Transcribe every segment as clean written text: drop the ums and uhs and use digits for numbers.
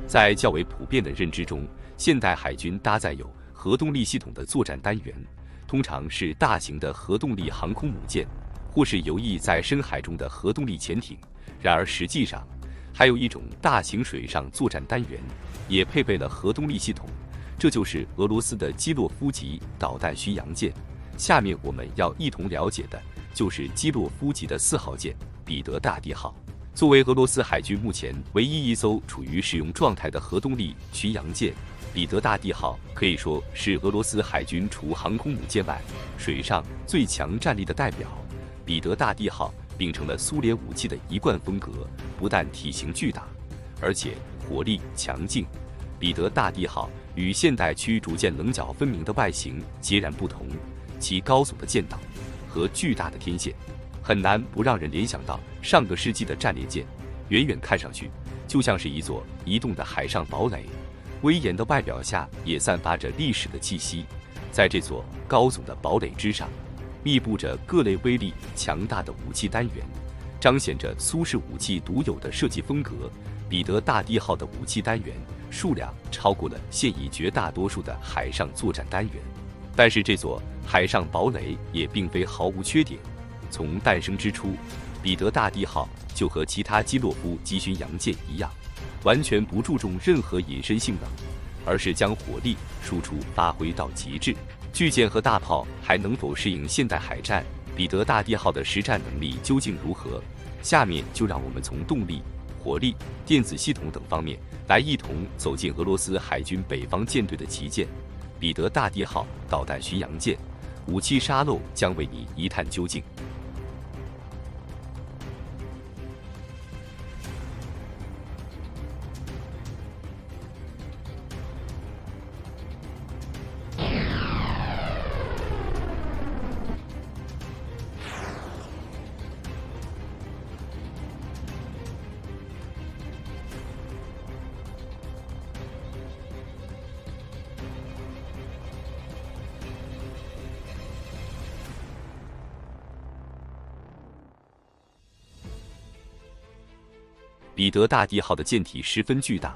在较为普遍的认知中，现代海军搭载有核动力系统的作战单元，通常是大型的核动力航空母舰，或是游弋在深海中的核动力潜艇。然而实际上，还有一种大型水上作战单元，也配备了核动力系统，这就是俄罗斯的基洛夫级导弹巡洋舰。下面我们要一同了解的就是基洛夫级的4号舰彼得大帝号。作为俄罗斯海军目前唯一一艘处于使用状态的核动力巡洋舰，彼得大帝号可以说是俄罗斯海军除航空母舰外，水上最强战力的代表。彼得大帝号秉承了苏联武器的一贯风格，不但体型巨大，而且火力强劲。彼得大帝号与现代驱逐舰棱角分明的外形截然不同，其高耸的舰岛和巨大的天线，很难不让人联想到上个世纪的战列舰，远远看上去就像是一座移动的海上堡垒，威严的外表下也散发着历史的气息。在这座高耸的堡垒之上，密布着各类威力强大的武器单元，彰显着苏式武器独有的设计风格。彼得大帝号的武器单元数量超过了现已绝大多数的海上作战单元，但是这座海上堡垒也并非毫无缺点。从诞生之初，彼得大帝号就和其他基洛夫级巡洋舰一样，完全不注重任何隐身性能，而是将火力输出发挥到极致。巨舰和大炮还能否适应现代海战？彼得大帝号的实战能力究竟如何？下面就让我们从动力、火力、电子系统等方面来一同走进俄罗斯海军北方舰队的旗舰彼得大帝号导弹巡洋舰，武器沙漏将为你一探究竟。彼得大帝号的舰体十分巨大，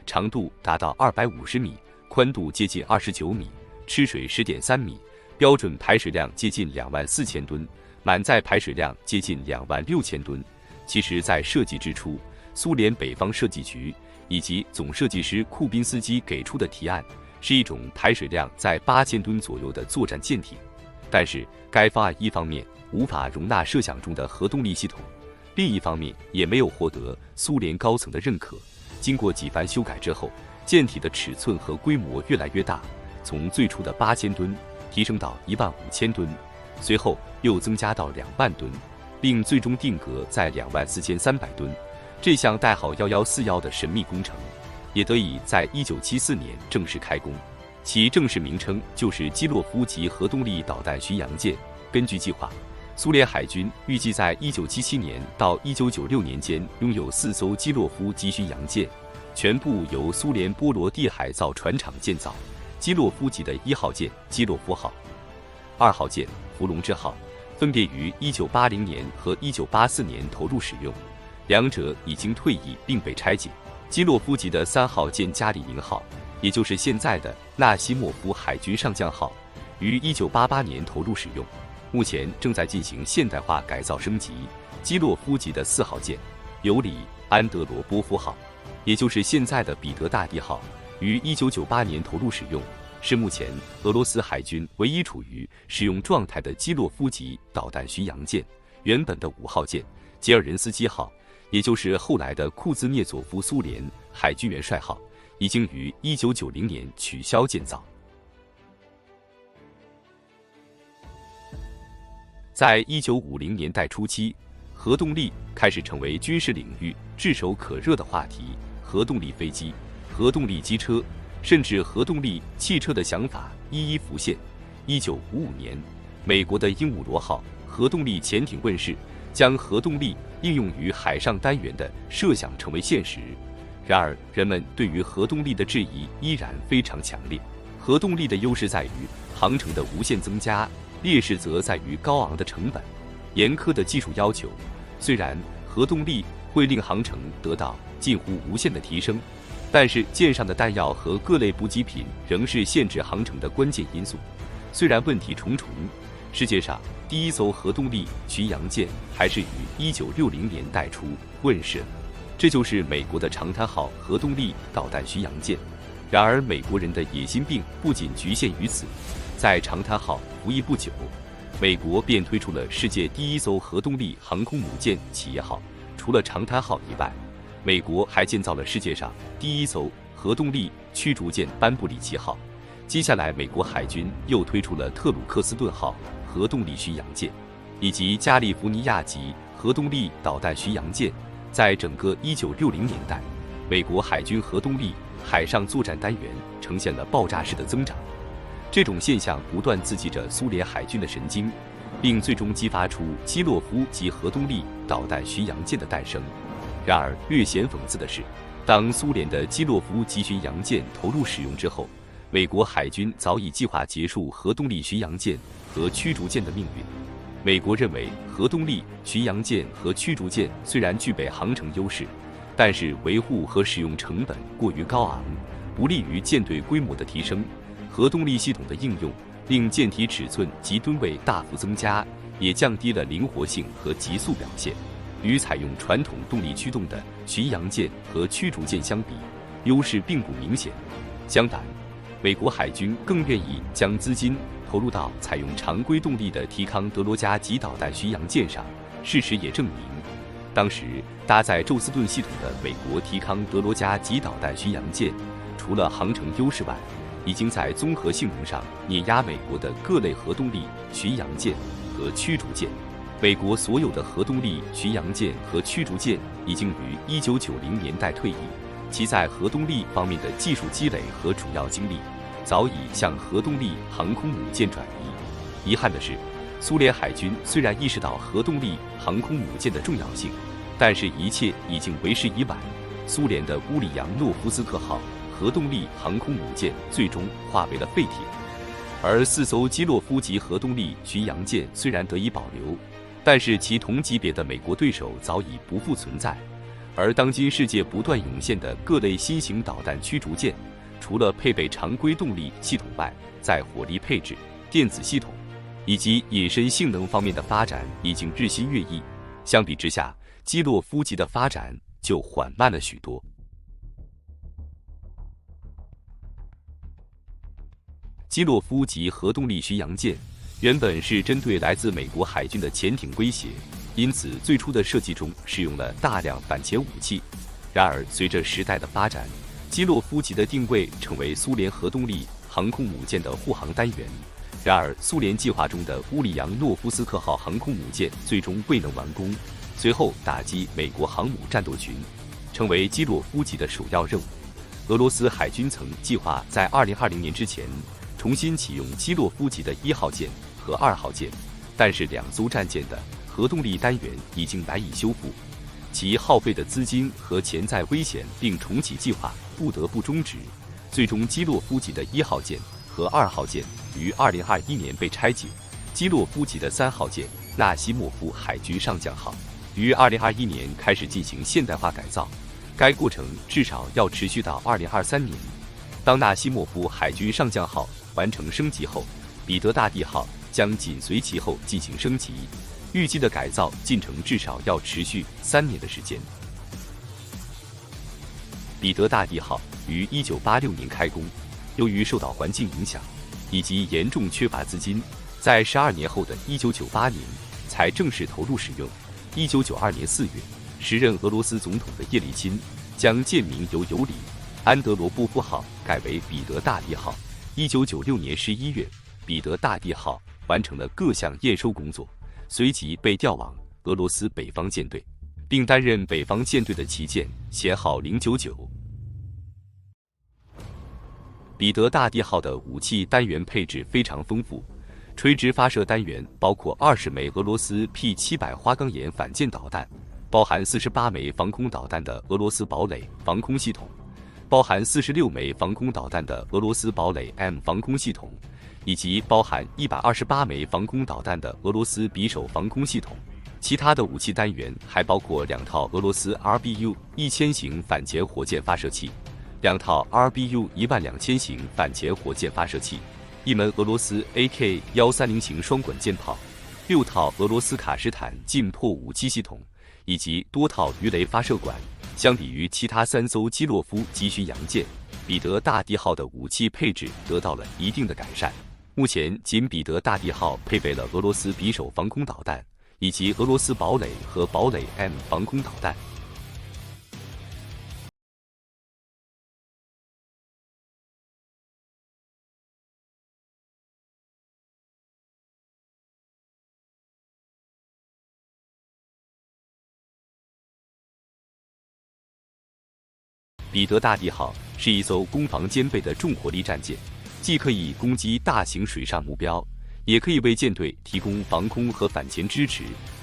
长度达到250米，宽度接近29米，吃水10.3米，标准排水量接近24000吨，满载排水量接近26000吨。其实，在设计之初，苏联北方设计局以及总设计师库宾斯基给出的提案是一种排水量在8000吨左右的作战舰艇，但是该方案一方面无法容纳设想中的核动力系统，另一方面也没有获得苏联高层的认可。经过几番修改之后，舰体的尺寸和规模越来越大，从最初的8000吨提升到15000吨，随后又增加到2万吨，并最终定格在24300吨。这项代号1141的神秘工程也得以在1974年正式开工，其正式名称就是基洛夫级核动力导弹巡洋舰。根据计划，苏联海军预计在1977年到1996年间拥有4艘基洛夫级巡洋舰，全部由苏联波罗的海造船厂建造。基洛夫级的1号舰基洛夫号、2号舰伏龙芝号分别于1980年和1984年投入使用，两者已经退役并被拆解。基洛夫级的3号舰加里宁号，也就是现在的纳西莫夫海军上将号，于1988年投入使用，目前正在进行现代化改造升级。基洛夫级的4号舰尤里安德罗波夫号，也就是现在的彼得大帝号，于1998年投入使用，是目前俄罗斯海军唯一处于使用状态的基洛夫级导弹巡洋舰。原本的5号舰杰尔任斯基号，也就是后来的库兹涅佐夫苏联海军元帅号，已经于1990年取消建造。在1950年代初期，核动力开始成为军事领域炙手可热的话题。核动力飞机、核动力机车，甚至核动力汽车的想法一一浮现。1955年，美国的鹦鹉螺号核动力潜艇问世，将核动力应用于海上单元的设想成为现实。然而，人们对于核动力的质疑依然非常强烈。核动力的优势在于航程的无限增加，劣势则在于高昂的成本、严苛的技术要求。虽然核动力会令航程得到近乎无限的提升，但是舰上的弹药和各类补给品仍是限制航程的关键因素。虽然问题重重，世界上第一艘核动力巡洋舰还是于1960年代初问世了，这就是美国的长滩号核动力导弹巡洋舰。然而，美国人的野心病不仅局限于此，在长滩号服役不久，美国便推出了世界第一艘核动力航空母舰企业号。除了长滩号以外，美国还建造了世界上第一艘核动力驱逐舰班布里奇号。接下来，美国海军又推出了特鲁克斯顿号核动力巡洋舰，以及加利福尼亚级核动力导弹巡洋舰。在整个1960年代，美国海军核动力海上作战单元呈现了爆炸式的增长。这种现象不断刺激着苏联海军的神经，并最终激发出基洛夫级核动力导弹巡洋舰的诞生。然而，略显讽刺的是，当苏联的基洛夫级巡洋舰投入使用之后，美国海军早已计划结束核动力巡洋舰和驱逐舰的命运。美国认为，核动力巡洋舰和驱逐舰虽然具备航程优势，但是维护和使用成本过于高昂，不利于舰队规模的提升。核动力系统的应用令舰体尺寸及吨位大幅增加，也降低了灵活性和急速表现。与采用传统动力驱动的巡洋舰和驱逐舰相比，优势并不明显。相反，美国海军更愿意将资金投入到采用常规动力的提康德罗加级导弹巡洋舰上。事实也证明，当时搭载宙斯盾系统的美国提康德罗加级导弹巡洋舰，除了航程优势外，已经在综合性能上碾压美国的各类核动力巡洋舰和驱逐舰。美国所有的核动力巡洋舰和驱逐舰已经于1990年代退役，其在核动力方面的技术积累和主要精力早已向核动力航空母舰转移。遗憾的是，苏联海军虽然意识到核动力航空母舰的重要性，但是一切已经为时已晚。苏联的乌里扬诺夫斯克号核动力航空母舰最终化为了废铁，而4艘基洛夫级核动力巡洋舰虽然得以保留，但是其同级别的美国对手早已不复存在。而当今世界不断涌现的各类新型导弹驱逐舰，除了配备常规动力系统外，在火力配置、电子系统以及隐身性能方面的发展已经日新月异。相比之下，基洛夫级的发展就缓慢了许多。基洛夫级核动力巡洋舰原本是针对来自美国海军的潜艇威胁，因此最初的设计中使用了大量反潜武器。然而，随着时代的发展，基洛夫级的定位成为苏联核动力航空母舰的护航单元。然而，苏联计划中的乌里扬诺夫斯克号航空母舰最终未能完工，随后打击美国航母战斗群，成为基洛夫级的首要任务。俄罗斯海军曾计划在2020年之前重新启用基洛夫级的1号舰和2号舰，但是2艘战舰的核动力单元已经难以修复，其耗费的资金和潜在危险令重启计划不得不终止。最终，基洛夫级的1号舰和2号舰于2021年被拆解，基洛夫级的3号舰纳西莫夫海军上将号于2021年开始进行现代化改造，该过程至少要持续到2023年。当纳西莫夫海军上将号完成升级后，彼得大帝号将紧随其后进行升级，预计的改造进程至少要持续3年的时间。彼得大帝号于1986年开工，由于受到环境影响以及严重缺乏资金，在12年后的1998年才正式投入使用。1992年4月，时任俄罗斯总统的叶利钦将舰名由尤里·安德罗波夫号改为彼得大帝号。1996年11月，彼得大帝号完成了各项验收工作，随即被调往俄罗斯北方舰队，并担任北方舰队的旗舰，舷号099。彼得大帝号的武器单元配置非常丰富，垂直发射单元包括20枚俄罗斯 P-700花岗岩反舰导弹，包含48枚防空导弹的俄罗斯堡垒防空系统，包含46枚防空导弹的俄罗斯堡垒 M 防空系统，以及包含128枚防空导弹的俄罗斯匕首防空系统。其他的武器单元还包括2套俄罗斯 RBU-1000型反潜火箭发射器、2套 RBU-12000型反潜火箭发射器，1门俄罗斯 AK-130型双管舰炮，6套俄罗斯卡什坦近迫武器系统，以及多套鱼雷发射管。相比于其他3艘基洛夫级巡洋舰，彼得大帝号的武器配置得到了一定的改善。目前，仅彼得大帝号配备了俄罗斯匕首防空导弹，以及俄罗斯堡垒和堡垒 M 防空导弹。彼得大帝号是一艘攻防兼备的重火力战舰，既可以攻击大型水上目标，也可以为舰队提供防空和反潜支持。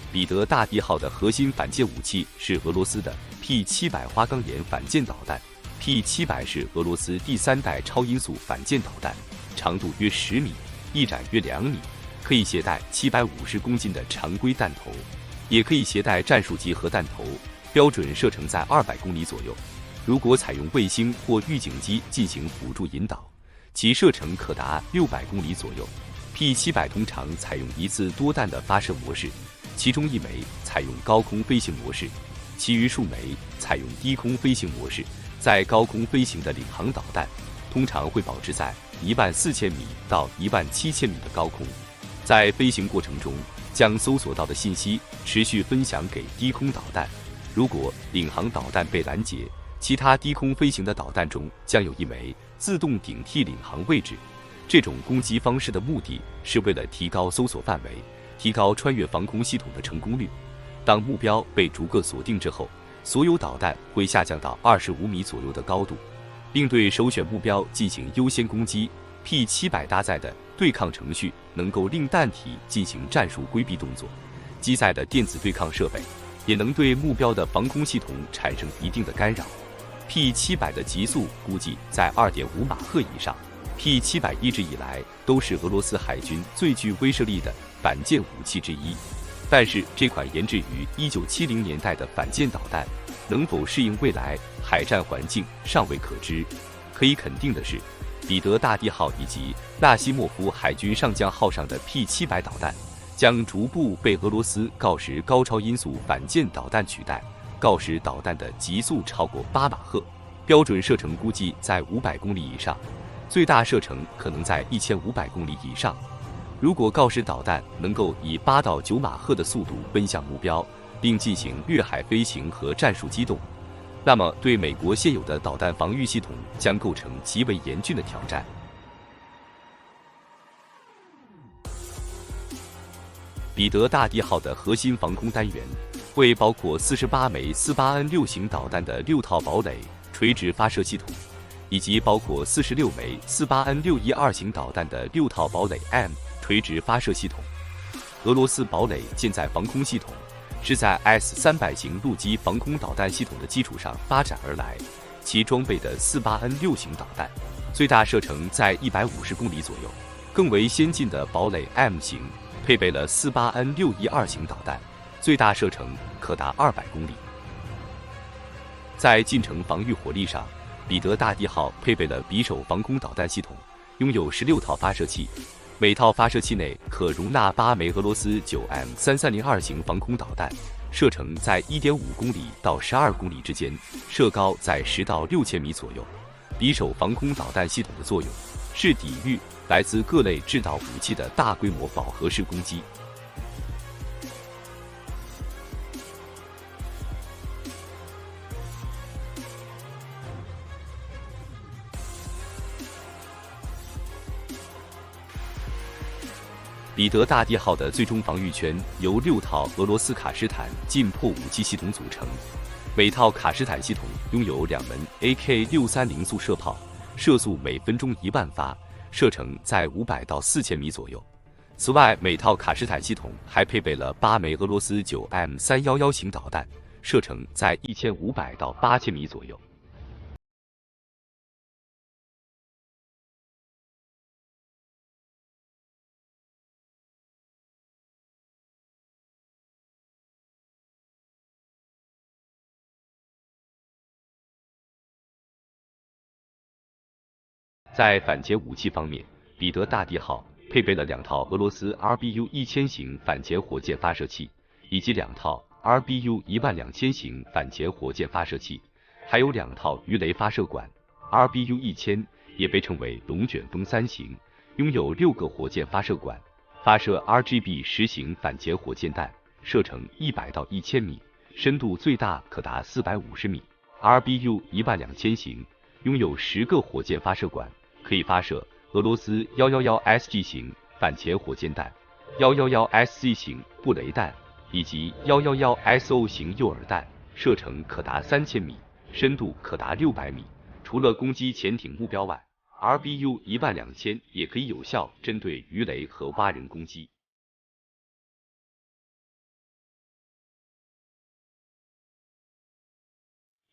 彼得大帝号的核心反舰武器是俄罗斯的 P-700花岗岩反舰导弹。P-700是俄罗斯第3代超音速反舰导弹，长度约10米，翼展约2米，可以携带750公斤的常规弹头，也可以携带战术级核弹头，标准射程在200公里左右。如果采用卫星或预警机进行辅助引导，其射程可达600公里左右。P-700通常采用一次多弹的发射模式，其中1枚采用高空飞行模式，其余数枚采用低空飞行模式。在高空飞行的领航导弹通常会保持在14000米到17000米的高空，在飞行过程中将搜索到的信息持续分享给低空导弹。如果领航导弹被拦截，其他低空飞行的导弹中将有1枚自动顶替领航位置。这种攻击方式的目的是为了提高搜索范围，提高穿越防空系统的成功率。当目标被逐个锁定之后，所有导弹会下降到25米左右的高度，并对首选目标进行优先攻击。P-700搭载的对抗程序能够令弹体进行战术规避动作，机载的电子对抗设备也能对目标的防空系统产生一定的干扰。P-700的极速估计在2.5马赫以上。P-700一直以来都是俄罗斯海军最具威慑力的反舰武器之一，但是这款研制于1970年代的反舰导弹能否适应未来海战环境尚未可知。可以肯定的是，彼得大帝号以及纳西莫夫海军上将号上的 P-700导弹将逐步被俄罗斯锆石高超音速反舰导弹取代。锆石导弹的极速超过8马赫，标准射程估计在500公里以上，最大射程可能在1500公里以上。如果锆石导弹能够以8到9马赫的速度奔向目标，并进行掠海飞行和战术机动，那么对美国现有的导弹防御系统将构成极为严峻的挑战。彼得大帝号的核心防空单元为包括48枚48N6型导弹的6套堡垒垂直发射系统，以及包括46枚48N612型导弹的6套堡垒 M 垂直发射系统。俄罗斯堡垒舰载防空系统是在 S-300型陆基防空导弹系统的基础上发展而来，其装备的48N6型导弹最大射程在150公里左右。更为先进的堡垒 M 型配备了48N612型导弹，最大射程可达200公里。在近程防御火力上，彼得大帝号配备了匕首防空导弹系统，拥有16套发射器，每套发射器内可容纳8枚俄罗斯 9M3302 型防空导弹，射程在1.5公里到12公里之间，射高在10到6000米左右。匕首防空导弹系统的作用是抵御来自各类制导武器的大规模饱和式攻击。彼得大帝号的最终防御圈由6套俄罗斯卡什坦近迫武器系统组成，每套卡什坦系统拥有2门 AK-630速射炮，射速每分钟1万发，射程在500到4000米左右。此外，每套卡什坦系统还配备了8枚俄罗斯 9M311型导弹，射程在1500到8000米左右。在反潜武器方面，彼得大帝号配备了2套俄罗斯 RBU-1000型反潜火箭发射器，以及2套 RBU-12000型反潜火箭发射器，还有2套鱼雷发射管。RBU-1000也被称为龙卷风3型，拥有6个火箭发射管，发射 RGB-10型反潜火箭弹，射程100到1000米，深度最大可达450米。RBU-12000型拥有10个火箭发射管，可以发射俄罗斯 111SG 型反潜火箭弹、111SC 型布雷弹以及111SO 型诱饵弹，射程可达3000米，深度可达600米。除了攻击潜艇目标外，RBU-12000也可以有效针对鱼雷和蛙人攻击。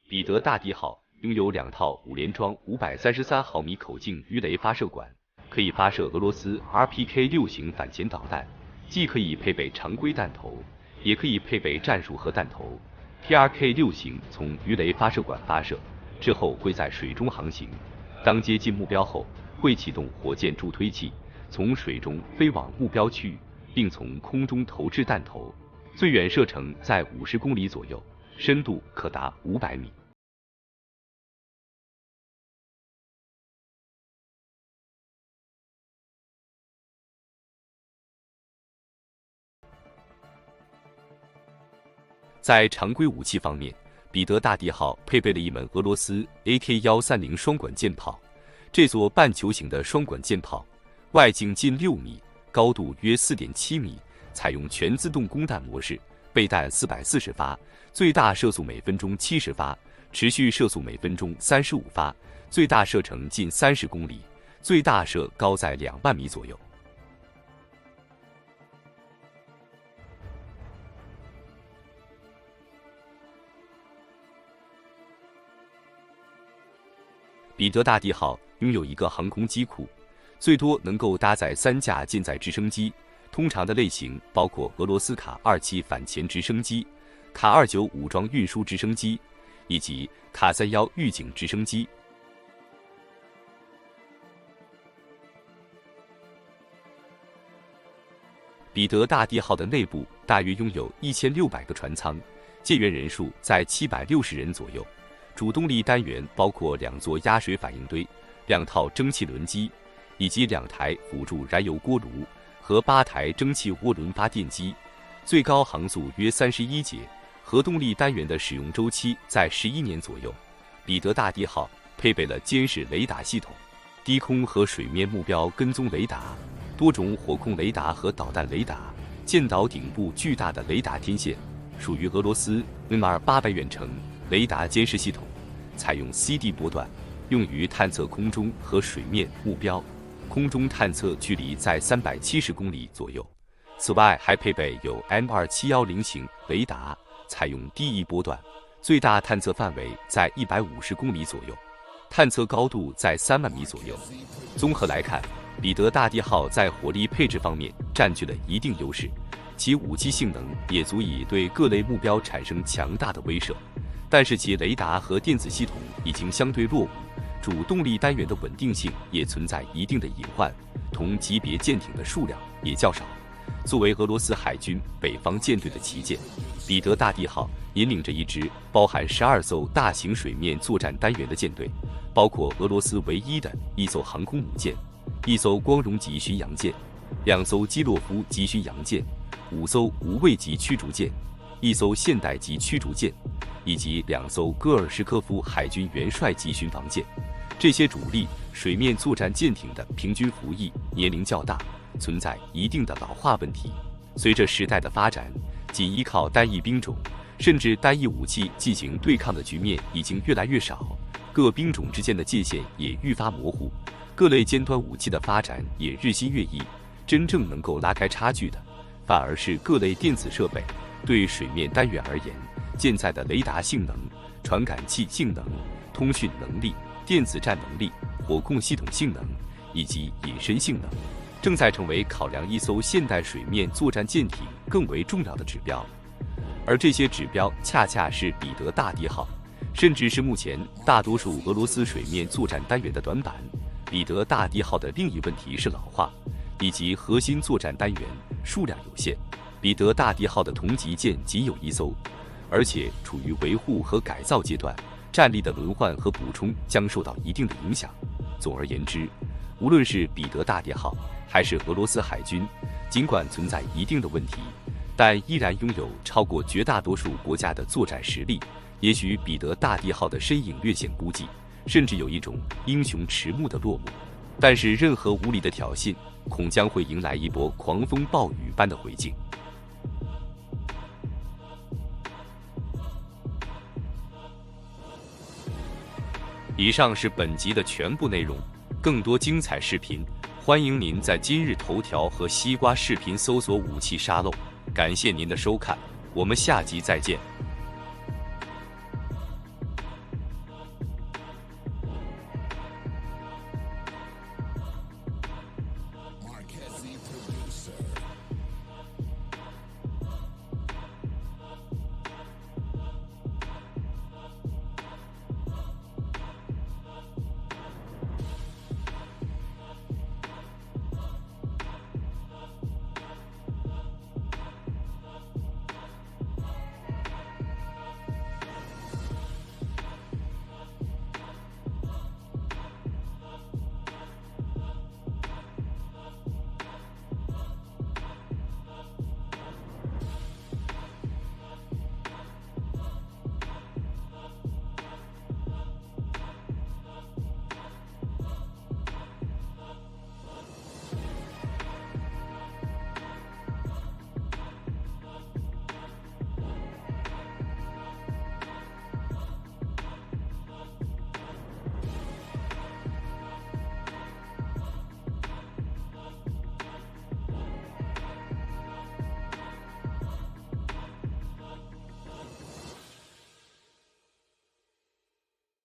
彼得大帝号拥有2套5连装533毫米口径鱼雷发射管，可以发射俄罗斯 RPK-6 型反潜导弹，既可以配备常规弹头，也可以配备战术核弹头。PRK-6 型从鱼雷发射管发射之后会在水中航行，当接近目标后，会启动火箭助推器，从水中飞往目标区域，并从空中投掷弹头，最远射程在50公里左右，深度可达500米。在常规武器方面，彼得大帝号配备了一门俄罗斯 AK-130双管舰炮。这座半球形的双管舰炮，外径近6米，高度约4.7米，采用全自动供弹模式，备弹440发，最大射速每分钟70发，持续射速每分钟35发，最大射程近30公里，最大射高在2万米左右。彼得大帝号拥有一个航空机库，最多能够搭载3架舰载直升机，通常的类型包括俄罗斯卡27反潜直升机、卡29武装运输直升机以及卡31预警直升机。彼得大帝号的内部大约拥有1600个船舱，舰员人数在760人左右。主动力单元包括2座压水反应堆、2套蒸汽轮机，以及2台辅助燃油锅炉和8台蒸汽涡轮发电机，最高航速约31节。核动力单元的使用周期在11年左右。彼得大帝号配备了监视雷达系统、低空和水面目标跟踪雷达、多种火控雷达和导弹雷达，舰岛顶部巨大的雷达天线，属于俄罗斯 NR-800远程雷达监视系统，采用 CD 波段，用于探测空中和水面目标，空中探测距离在370公里左右。此外，还配备有 M2710 型雷达，采用低移波段，最大探测范围在150公里左右，探测高度在3万米左右。综合来看，彼得大帝号在火力配置方面占据了一定优势，其武器性能也足以对各类目标产生强大的威慑。但是其雷达和电子系统已经相对落伍，主动力单元的稳定性也存在一定的隐患，同级别舰艇的数量也较少。作为俄罗斯海军北方舰队的旗舰，彼得大帝号引领着一支包含12艘大型水面作战单元的舰队，包括俄罗斯唯一的1艘航空母舰、1艘光荣级巡洋舰、2艘基洛夫级巡洋舰、5艘无畏级驱逐舰、1艘现代级驱逐舰，以及2艘戈尔什科夫海军元帅级巡防舰。这些主力水面作战舰艇的平均服役年龄较大，存在一定的老化问题。随着时代的发展，仅依靠单一兵种甚至单一武器进行对抗的局面已经越来越少，各兵种之间的界限也愈发模糊，各类尖端武器的发展也日新月异。真正能够拉开差距的，反而是各类电子设备。对水面单元而言，舰载的雷达性能、传感器性能、通讯能力、电子战能力、火控系统性能以及隐身性能，正在成为考量一艘现代水面作战舰艇更为重要的指标。而这些指标恰恰是彼得大帝号，甚至是目前大多数俄罗斯水面作战单元的短板。彼得大帝号的另一问题是老化，以及核心作战单元数量有限。彼得大帝号的同级舰仅有1艘，而且处于维护和改造阶段，战力的轮换和补充将受到一定的影响。总而言之，无论是彼得大帝号还是俄罗斯海军，尽管存在一定的问题，但依然拥有超过绝大多数国家的作战实力。也许彼得大帝号的身影略显孤寂，甚至有一种英雄迟暮的落寞。但是任何无理的挑衅，恐将会迎来一波狂风暴雨般的回敬。以上是本集的全部内容，更多精彩视频，欢迎您在今日头条和西瓜视频搜索武器沙漏。感谢您的收看，我们下集再见。